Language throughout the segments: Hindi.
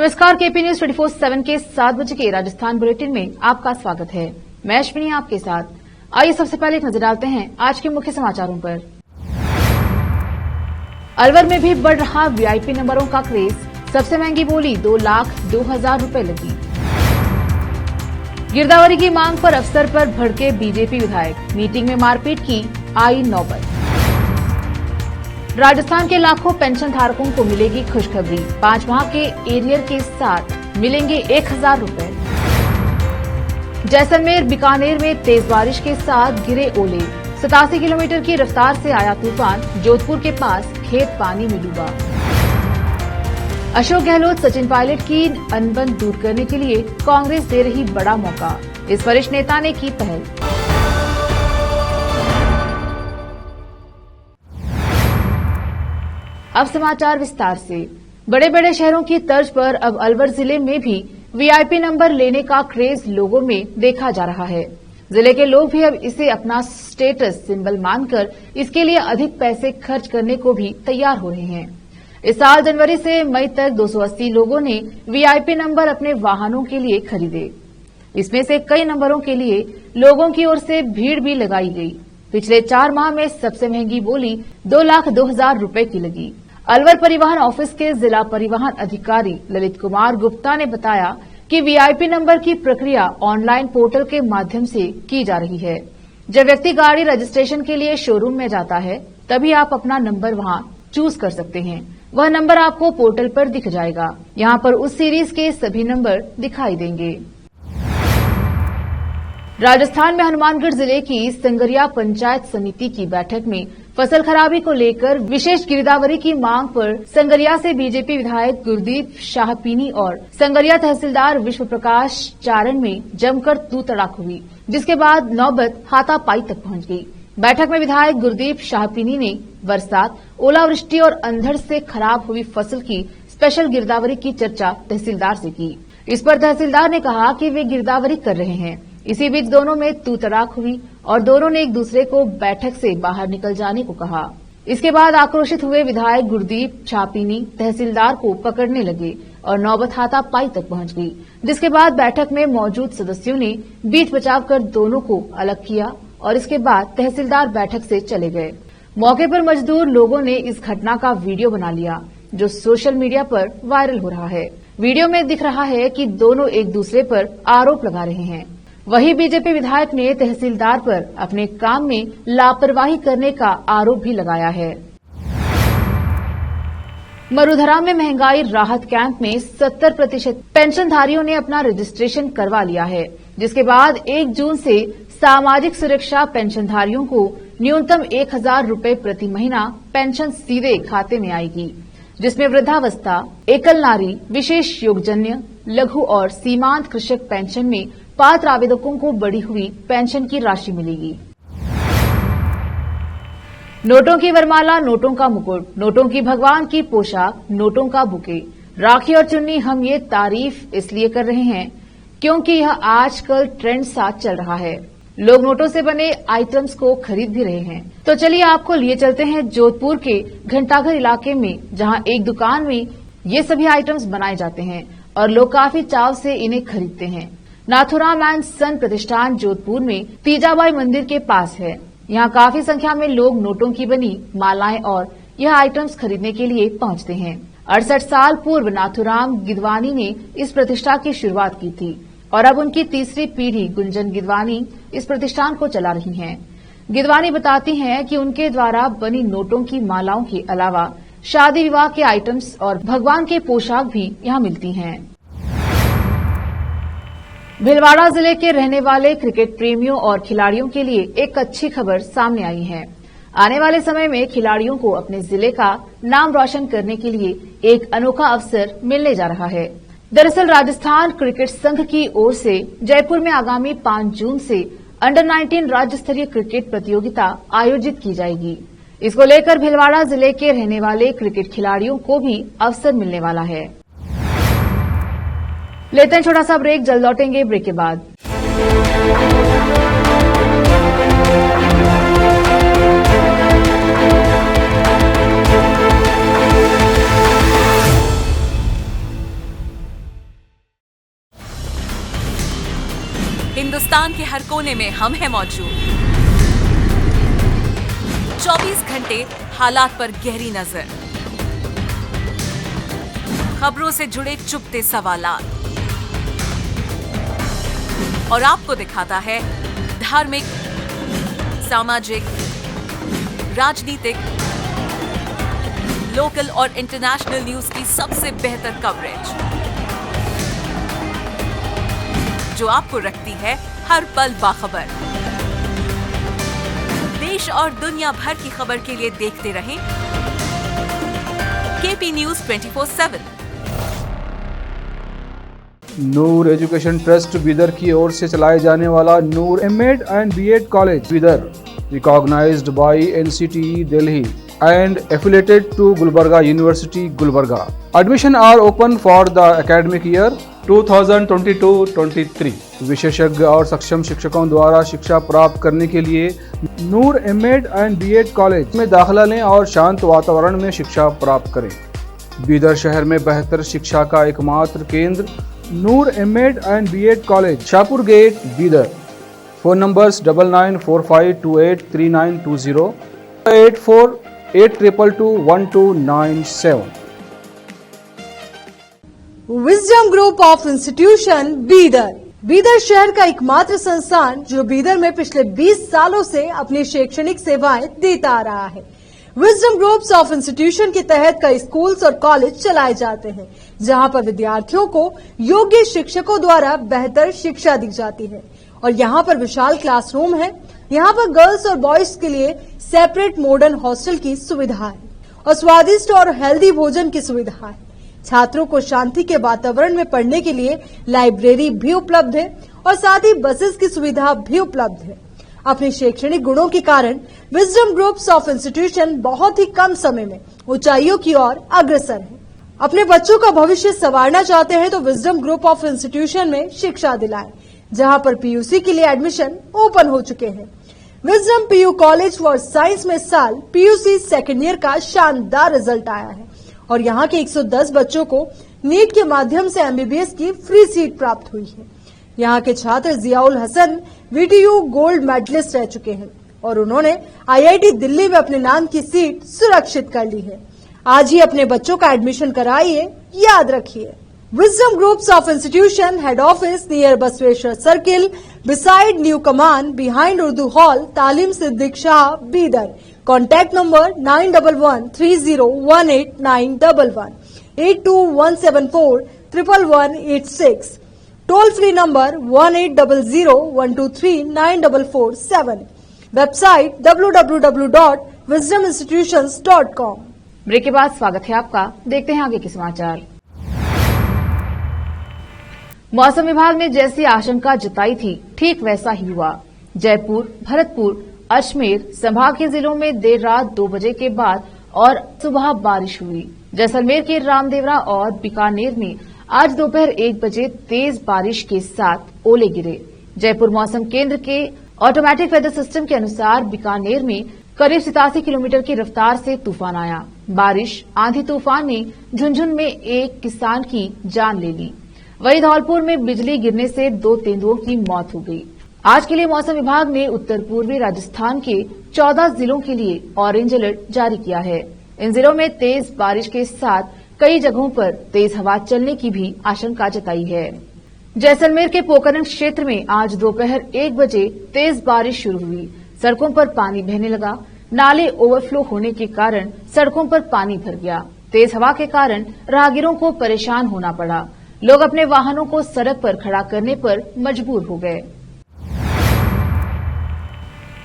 नमस्कार, केपी न्यूज 24/7 के 7 बजे के राजस्थान बुलेटिन में आपका स्वागत है। मैं अश्विनी आपके साथ। आइए सबसे पहले एक नजर डालते हैं आज के मुख्य समाचारों पर। अलवर में भी बढ़ रहा वीआईपी नंबरों का क्रेज। सबसे महंगी बोली 2,02,000 रुपए लगी। गिरदावरी की मांग पर अफसर पर भड़के बीजेपी विधायक। मीटिंग में मारपीट की आई नौबत। राजस्थान के लाखों पेंशन धारकों को मिलेगी खुशखबरी। 5 माह के एरियर के साथ मिलेंगे 1,000 रुपए। जैसलमेर बीकानेर में तेज बारिश के साथ गिरे ओले। 87 किलोमीटर की रफ्तार से आया तूफान। जोधपुर के पास खेत पानी में डूबा। अशोक गहलोत सचिन पायलट की अनबन दूर करने के लिए कांग्रेस दे रही बड़ा मौका। इस वरिष्ठ नेता ने की पहल। अब समाचार विस्तार से। बड़े बड़े शहरों की तर्ज पर अब अलवर जिले में भी वीआईपी नंबर लेने का क्रेज लोगों में देखा जा रहा है। जिले के लोग भी अब इसे अपना स्टेटस सिंबल मानकर इसके लिए अधिक पैसे खर्च करने को भी तैयार हो रहे हैं। इस साल जनवरी से मई तक 280 लोगों ने वीआईपी नंबर अपने वाहनों के लिए खरीदे। इसमें से कई नंबरों के लिए लोगों की ओर से भीड़ भी लगाई गई। पिछले 4 माह में सबसे महंगी बोली 2,02,000 रुपए की लगी। अलवर परिवहन ऑफिस के जिला परिवहन अधिकारी ललित कुमार गुप्ता ने बताया कि वीआईपी नंबर की प्रक्रिया ऑनलाइन पोर्टल के माध्यम से की जा रही है। जब व्यक्ति गाड़ी रजिस्ट्रेशन के लिए शोरूम में जाता है तभी आप अपना नंबर वहां चूज कर सकते हैं। वह नंबर आपको पोर्टल पर दिख जाएगा। यहां पर उस सीरीज के सभी नंबर दिखाई देंगे। राजस्थान में हनुमानगढ़ जिले की संगरिया पंचायत समिति की बैठक में फसल खराबी को लेकर विशेष गिरदावरी की मांग पर संगरिया से बीजेपी विधायक गुरदीप शाहपीनी और संगरिया तहसीलदार विश्व प्रकाश चारण में जमकर तू तड़ाक हुई, जिसके बाद नौबत हाथापाई तक पहुंच गई। बैठक में विधायक गुरदीप शाहपीनी ने बरसात, ओलावृष्टि और अंधड़ से खराब हुई फसल की स्पेशल गिरदावरी की चर्चा तहसीलदार से की। इस पर तहसीलदार ने कहा कि वे गिरदावरी कर रहे हैं। इसी बीच दोनों में तू तड़ाक हुई और दोनों ने एक दूसरे को बैठक से बाहर निकल जाने को कहा। इसके बाद आक्रोशित हुए विधायक गुरदीप शाहपीनी तहसीलदार को पकड़ने लगे और नौबत हाथापाई तक पहुंच गई, जिसके बाद बैठक में मौजूद सदस्यों ने बीच बचाव कर दोनों को अलग किया और इसके बाद तहसीलदार बैठक से चले गए। मौके पर मजदूर लोगों ने इस घटना का वीडियो बना लिया, जो सोशल मीडिया पर वायरल हो रहा है। वीडियो में दिख रहा है कि दोनों एक दूसरे पर आरोप लगा रहे हैं। वहीं बीजेपी विधायक ने तहसीलदार पर अपने काम में लापरवाही करने का आरोप भी लगाया है। मरूधरा में महंगाई राहत कैंप में 70% पेंशनधारियों ने अपना रजिस्ट्रेशन करवा लिया है, जिसके बाद 1 जून से सामाजिक सुरक्षा पेंशनधारियों को न्यूनतम 1,000 रुपए प्रति महीना पेंशन सीधे खाते में आएगी, जिसमें वृद्धावस्था, एकल नारी, विशेष योगजन्य, लघु और सीमांत कृषक पेंशन में पात्र आवेदकों को बढ़ी हुई पेंशन की राशि मिलेगी। नोटों की वरमाला, नोटों का मुकुट, नोटों की भगवान की पोशाक, नोटों का बुके, राखी और चुन्नी। हम ये तारीफ इसलिए कर रहे हैं क्योंकि यह आजकल ट्रेंड सा चल रहा है। लोग नोटों से बने आइटम्स को खरीद भी रहे हैं। तो चलिए आपको लिए चलते हैं जोधपुर के घंटाघर इलाके में, जहां एक दुकान में ये सभी आइटम्स बनाए जाते हैं और लोग काफी चाव से इन्हें खरीदते हैं। नाथुराम एंड सन प्रतिष्ठान जोधपुर में तीजाबाई मंदिर के पास है। यहाँ काफी संख्या में लोग नोटों की बनी मालाएं और यह आइटम्स खरीदने के लिए पहुंचते हैं। 68 साल पूर्व नाथुराम गिदवानी ने इस प्रतिष्ठा की शुरुआत की थी और अब उनकी तीसरी पीढ़ी गुंजन गिदवानी इस प्रतिष्ठान को चला रही हैं। गिदवानी बताती हैं कि उनके द्वारा बनी नोटों की मालाओं के अलावा शादी विवाह के आइटम्स और भगवान के पोशाक भी यहाँ मिलती हैं। भीलवाड़ा जिले के रहने वाले क्रिकेट प्रेमियों और खिलाड़ियों के लिए एक अच्छी खबर सामने आई है। आने वाले समय में खिलाड़ियों को अपने जिले का नाम रोशन करने के लिए एक अनोखा अवसर मिलने जा रहा है। दरअसल राजस्थान क्रिकेट संघ की ओर से जयपुर में आगामी 5 जून से अंडर 19 राज्य स्तरीय क्रिकेट प्रतियोगिता आयोजित की जाएगी। इसको लेकर भीलवाड़ा जिले के रहने वाले क्रिकेट खिलाड़ियों को भी अवसर मिलने वाला है। लेते हैं छोटा सा ब्रेक, जल्द लौटेंगे ब्रेक के बाद। कोने में हम हैं मौजूद। 24 घंटे हालात पर गहरी नजर, खबरों से जुड़े चुपते सवालात, और आपको दिखाता है धार्मिक, सामाजिक, राजनीतिक, लोकल और इंटरनेशनल न्यूज की सबसे बेहतर कवरेज, जो आपको रखती है हर पल बाखबर। देश और दुनिया भर की खबर के लिए देखते रहें KP news 24/7। Noor education trust Bidar की ओर से चलाए जाने वाला Noor MEd and BEd college Bidar, recognised by NCTE Delhi and affiliated to Gulbarga University, Gulbarga. Admission are open for the academic year 2022-23. विशेषज्ञ और सक्षम शिक्षकों द्वारा शिक्षा प्राप्त करने के लिए नूर एमएड एंड बीएड कॉलेज में दाखिला लें और शांत वातावरण में शिक्षा प्राप्त करें। बीदर शहर में बेहतर शिक्षा का एकमात्र केंद्र Noor MEd and BEd college, Shahpur gate, Bidar. Phone numbers 9945283920, 8482221297। Wisdom group of institution Bidar, Bidar शहर का एकमात्र संस्थान जो बीदर में पिछले 20 सालों से अपनी शैक्षणिक सेवाएं देता आ रहा है। विजडम ग्रुप्स ऑफ इंस्टीट्यूशन के तहत कई स्कूल्स और कॉलेज चलाए जाते हैं, जहां पर विद्यार्थियों को योग्य शिक्षकों द्वारा बेहतर शिक्षा दी जाती है। और यहाँ पर विशाल क्लासरूम है। यहाँ पर गर्ल्स और बॉयज के लिए सेपरेट मॉडर्न हॉस्टल की सुविधा है और स्वादिष्ट और हेल्दी भोजन की सुविधा है। छात्रों को शांति के वातावरण में पढ़ने के लिए लाइब्रेरी भी उपलब्ध है और साथ ही बसेस की सुविधा भी उपलब्ध है। अपने शैक्षणिक गुणों के कारण विजडम ग्रुप्स ऑफ इंस्टीट्यूशन बहुत ही कम समय में ऊंचाइयों की ओर अग्रसर है। अपने बच्चों का भविष्य संवारना चाहते हैं तो विजडम ग्रुप ऑफ इंस्टीट्यूशन में शिक्षा दिलाएं, जहां पर पीयूसी के लिए एडमिशन ओपन हो चुके हैं। Wisdom PU college for science में साल पीयूसी सेकेंड ईयर का शानदार रिजल्ट आया है और यहाँ के 110 बच्चों को नीट के माध्यम से एमबीबीएस की फ्री सीट प्राप्त हुई है। यहाँ के छात्र Ziaul Hasan VTU gold medalist रह चुके हैं और उन्होंने आईआईटी दिल्ली में अपने नाम की सीट सुरक्षित कर ली है। आज ही अपने बच्चों का एडमिशन कराइए, याद रखिए। Wisdom Groups of Institution Head Office near Basweshwar Circle, beside New Command, behind Urdu Hall, Talim Siddiq Shah, Bidar. Contact number 9130189111, 8217411186. Toll free number 180012394447. Website www.wisdominstitutions.com. Break के बाद स्वागत है आपका। देखते हैं आगे के समाचार। मौसम विभाग ने जैसी आशंका जताई थी ठीक वैसा ही हुआ। जयपुर, भरतपुर, अजमेर संभाग के जिलों में देर रात 2 बजे के बाद और सुबह बारिश हुई। जैसलमेर के रामदेवरा और बीकानेर में आज दोपहर 1 बजे तेज बारिश के साथ ओले गिरे। जयपुर मौसम केंद्र के ऑटोमेटिक वेदर सिस्टम के अनुसार बीकानेर में करीब 87 किलोमीटर की रफ्तार से तूफान आया। बारिश, आंधी तूफान ने झुंझुन में एक किसान की जान ले ली। वहीं धौलपुर में बिजली गिरने से 2 तेंदुओं की मौत हो गई। आज के लिए मौसम विभाग ने उत्तर पूर्वी राजस्थान के 14 जिलों के लिए ऑरेंज अलर्ट जारी किया है। इन जिलों में तेज बारिश के साथ कई जगहों पर तेज हवा चलने की भी आशंका जताई है। जैसलमेर के पोकरण क्षेत्र में आज दोपहर 1 बजे तेज बारिश शुरू हुई। सड़कों पर पानी बहने लगा। नाले ओवरफ्लो होने के कारण सड़कों पर पानी भर गया। तेज हवा के कारण राहगीरों को परेशान होना पड़ा। लोग अपने वाहनों को सड़क पर खड़ा करने पर मजबूर हो गए।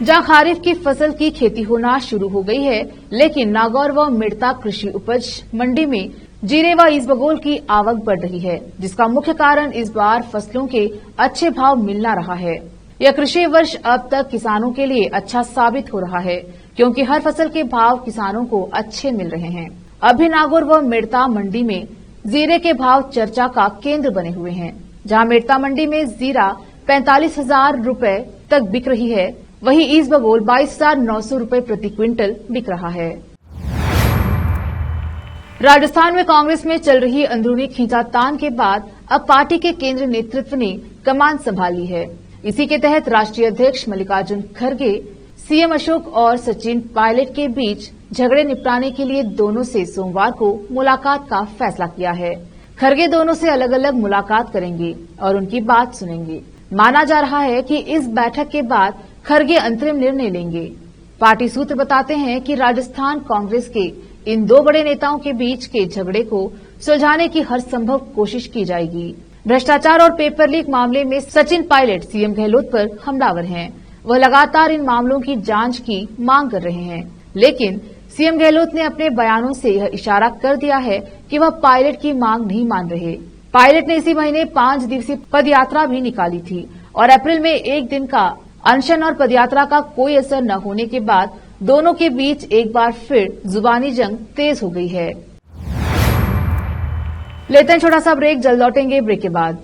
जहां खरीफ की फसल की खेती होना शुरू हो गई है, लेकिन नागौर व मिड़ता कृषि उपज मंडी में जीरे व ईसबगोल की आवक बढ़ रही है, जिसका मुख्य कारण इस बार फसलों के अच्छे भाव मिलना रहा है। यह कृषि वर्ष अब तक किसानों के लिए अच्छा साबित हो रहा है, क्योंकि हर फसल के भाव किसानों को अच्छे मिल रहे हैं। अभी नागौर व मिड़ता मंडी में जीरे के भाव चर्चा का केंद्र बने हुए हैं। जहां मिड़ता मंडी में जीरा 45,000 रूपये तक बिक रही है, वहीं ईसबगोल 22,900 रूपये प्रति क्विंटल बिक रहा है। राजस्थान में कांग्रेस में चल रही अंदरूनी खींचातान के बाद अब पार्टी के केंद्रीय नेतृत्व ने कमान संभाली है। इसी के तहत राष्ट्रीय अध्यक्ष मल्लिकार्जुन खड़गे, सीएम अशोक और सचिन पायलट के बीच झगड़े निपटाने के लिए दोनों से सोमवार को मुलाकात का फैसला किया है। खड़गे दोनों से अलग अलग मुलाकात करेंगे और उनकी बात सुनेंगे। माना जा रहा है कि इस बैठक के बाद खड़गे अंतरिम निर्णय लेंगे। पार्टी सूत्र बताते हैं कि राजस्थान कांग्रेस के इन दो बड़े नेताओं के बीच के झगड़े को सुलझाने की हर संभव कोशिश की जाएगी। भ्रष्टाचार और पेपर लीक मामले में सचिन पायलट सीएम गहलोत पर हमलावर हैं। वह लगातार इन मामलों की जांच की मांग कर रहे हैं, लेकिन सीएम गहलोत ने अपने बयानों से यह इशारा कर दिया है कि वह पायलट की मांग नहीं मान रहे। पायलट ने इसी महीने 5 दिवसीय पदयात्रा भी निकाली थी और अप्रैल में 1 दिन का अनशन और पदयात्रा का कोई असर न होने के बाद दोनों के बीच एक बार फिर जुबानी जंग तेज हो गई है। लेते हैं छोटा सा ब्रेक, जल्द लौटेंगे ब्रेक के बाद।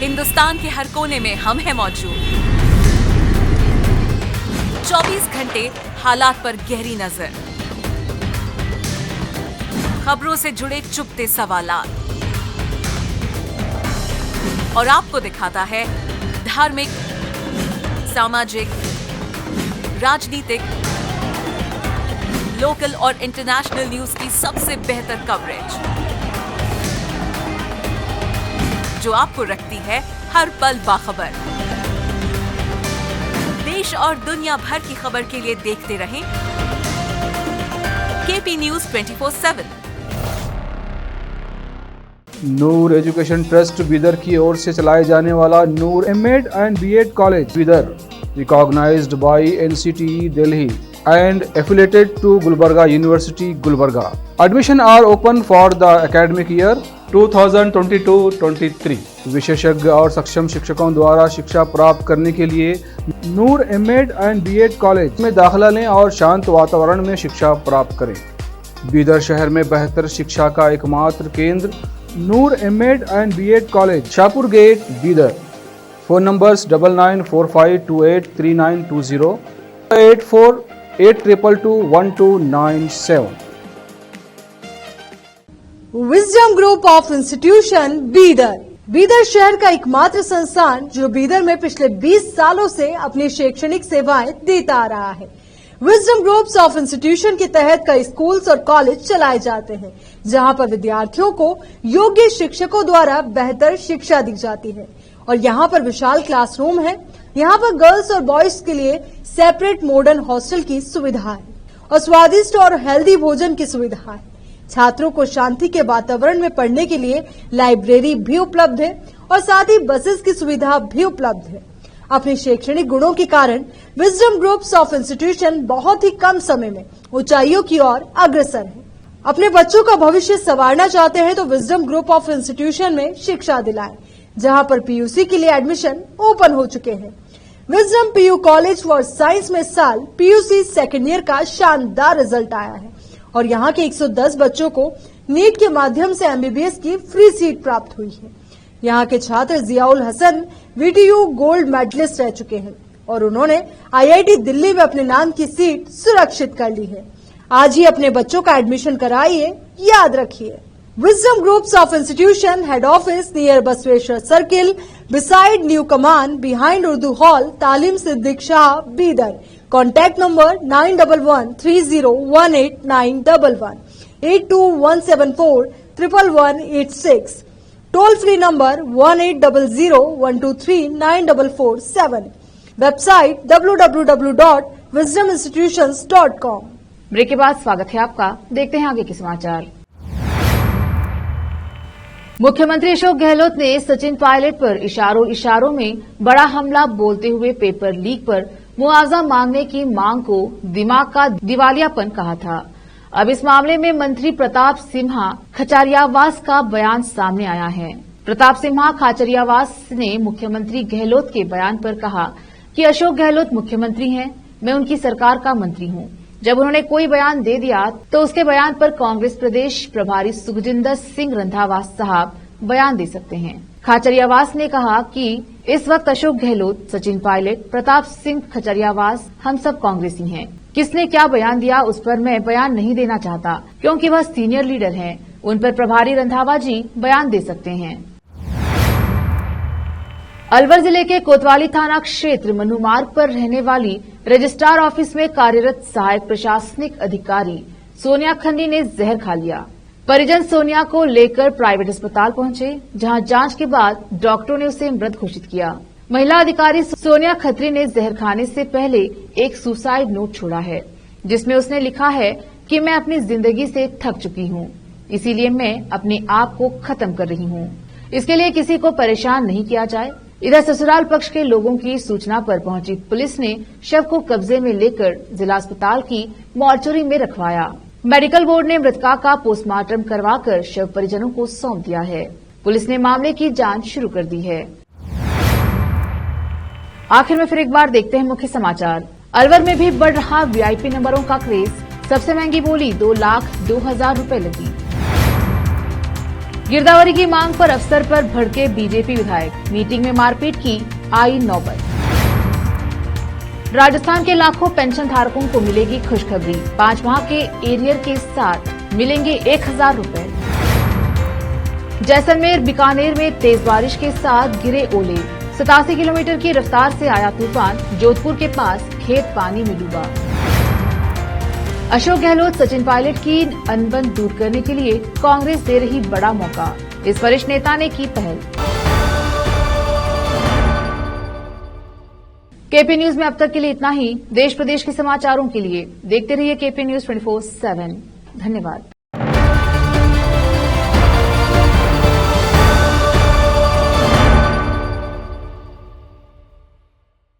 हिंदुस्तान के हर कोने में हम हैं मौजूद। 24 घंटे हालात पर गहरी नजर, खबरों से जुड़े चुपते सवालात और आपको दिखाता है धार्मिक, सामाजिक, राजनीतिक, लोकल और इंटरनेशनल न्यूज की सबसे बेहतर कवरेज, जो आपको रखती है हर पल बाखबर। देश और दुनिया भर की खबर के लिए देखते रहें KP news 24/7। Noor education trust Bidar की ओर से चलाए जाने वाला Noor MEd and BEd college Bidar, recognised by NCTE Delhi and affiliated to Gulbarga University, Gulbarga. Admission are open for the academic year 2022-23. विशेषज्ञ और सक्षम शिक्षकों द्वारा शिक्षा प्राप्त करने के लिए नूर एमएड एंड बीएड कॉलेज में दाखिला लें और शांत वातावरण में शिक्षा प्राप्त करें। बीदर शहर में बेहतर शिक्षा का एकमात्र केंद्र Noor MEd and BEd college, Shahpur gate, Bidar. Phone numbers 9945283920, 8482221297। Wisdom group of institution Bidar, Bidar शहर का एकमात्र संस्थान जो बीदर में पिछले 20 सालों से अपनी शैक्षणिक सेवाएं देता आ रहा है। विजडम ग्रुप्स ऑफ इंस्टीट्यूशन के तहत कई स्कूल्स और कॉलेज चलाए जाते हैं, जहां पर विद्यार्थियों को योग्य शिक्षकों द्वारा बेहतर शिक्षा दी जाती है। और यहाँ पर विशाल क्लासरूम है। यहाँ पर गर्ल्स और बॉयज के लिए सेपरेट मॉडर्न हॉस्टल की सुविधा है और स्वादिष्ट और हेल्दी भोजन की सुविधा है। छात्रों को शांति के वातावरण में पढ़ने के लिए लाइब्रेरी भी उपलब्ध है और साथ ही बसेस की सुविधा भी उपलब्ध है। अपने शैक्षणिक गुणों के कारण विजडम ग्रुप्स ऑफ इंस्टीट्यूशन बहुत ही कम समय में ऊंचाइयों की ओर अग्रसर है। अपने बच्चों का भविष्य संवारना चाहते हैं तो विजडम ग्रुप ऑफ इंस्टीट्यूशन में शिक्षा दिलाएं, जहां पर पीयूसी के लिए एडमिशन ओपन हो चुके हैं। Wisdom PU college for science में साल पीयूसी सेकेंड ईयर का शानदार रिजल्ट आया है और यहाँ के 110 बच्चों को नीट के माध्यम से एमबीबीएस की फ्री सीट प्राप्त हुई है। यहाँ के छात्र Ziaul Hasan VTU gold medalist रह चुके हैं और उन्होंने आईआईटी दिल्ली में अपने नाम की सीट सुरक्षित कर ली है। आज ही अपने बच्चों का एडमिशन कराइए, याद रखिए। Wisdom groups of institution head office near Basaveshwar circle, beside new Kaman, behind Urdu hall, Talim Siddique Shah, Bidar. Contact number 9111301891, 8217411186, toll free number 180012394447, website www.wisdominstitutions.com। Break के बाद स्वागत है आपका, देखते हैं आगे के समाचार। मुख्यमंत्री अशोक गहलोत ने सचिन पायलट पर इशारों में बड़ा हमला बोलते हुए पेपर लीक पर मुआवजा मांगने की मांग को दिमाग का दिवालियापन कहा था। अब इस मामले में मंत्री प्रताप सिम्हा खचारियावास का बयान सामने आया है। प्रताप सिम्हा खाचरियावास ने मुख्यमंत्री गहलोत के बयान पर कहा कि अशोक गहलोत मुख्यमंत्री हैं, मैं उनकी सरकार का मंत्री हूं। जब उन्होंने कोई बयान दे दिया तो उसके बयान पर कांग्रेस प्रदेश प्रभारी सुखजिंदर सिंह रंधावा साहब बयान दे सकते हैं। खाचरियावास ने कहा कि इस वक्त अशोक गहलोत, सचिन पायलट, प्रताप सिंह खचरियावास हम सब कांग्रेसी हैं। किसने क्या बयान दिया उस पर मैं बयान नहीं देना चाहता, क्योंकि वह सीनियर लीडर हैं। उन पर प्रभारी रंधावा जी बयान दे सकते हैं। अलवर जिले के कोतवाली थाना क्षेत्र मनु मार्ग पर रहने वाली रजिस्ट्रार ऑफिस में कार्यरत सहायक प्रशासनिक अधिकारी सोनिया खन्नी ने जहर खा लिया। परिजन सोनिया को लेकर प्राइवेट अस्पताल पहुंचे, जहां जांच के बाद डॉक्टरों ने उसे मृत घोषित किया। महिला अधिकारी सोनिया खत्री ने जहर खाने से पहले एक सुसाइड नोट छोड़ा है, जिसमें उसने लिखा है कि मैं अपनी जिंदगी से थक चुकी हूं, इसीलिए मैं अपने आप को खत्म कर रही हूं। इसके लिए किसी को परेशान नहीं किया जाए। इधर ससुराल पक्ष के लोगों की सूचना पर पहुंची पुलिस ने शव को कब्जे में लेकर जिला अस्पताल की मॉर्चरी में रखवाया। मेडिकल बोर्ड ने मृतका का पोस्टमार्टम करवाकर शव परिजनों को सौंप दिया है। पुलिस ने मामले की जांच शुरू कर दी है। आखिर में फिर एक बार देखते हैं मुख्य समाचार। अलवर में भी बढ़ रहा वीआईपी नंबरों का क्रेज। सबसे महंगी बोली 2,02,000 रुपए लगी। गिरदावरी की मांग पर अफसर पर भड़के बीजेपी विधायक। मीटिंग में मारपीट की आई नौबत। राजस्थान के लाखों पेंशन धारकों को मिलेगी खुशखबरी। 5 माह के एरियर के साथ मिलेंगे 1,000 रुपए। जैसलमेर बीकानेर में तेज बारिश के साथ गिरे ओले। 87 किलोमीटर की रफ्तार से आया तूफान। जोधपुर के पास खेत पानी में डूबा। अशोक गहलोत, सचिन पायलट की अनबन दूर करने के लिए कांग्रेस दे रही बड़ा मौका। इस वरिष्ठ नेता ने की पहल। केपी न्यूज में अब तक के लिए इतना ही। देश प्रदेश के समाचारों के लिए देखते रहिए केपी न्यूज 24/7। धन्यवाद।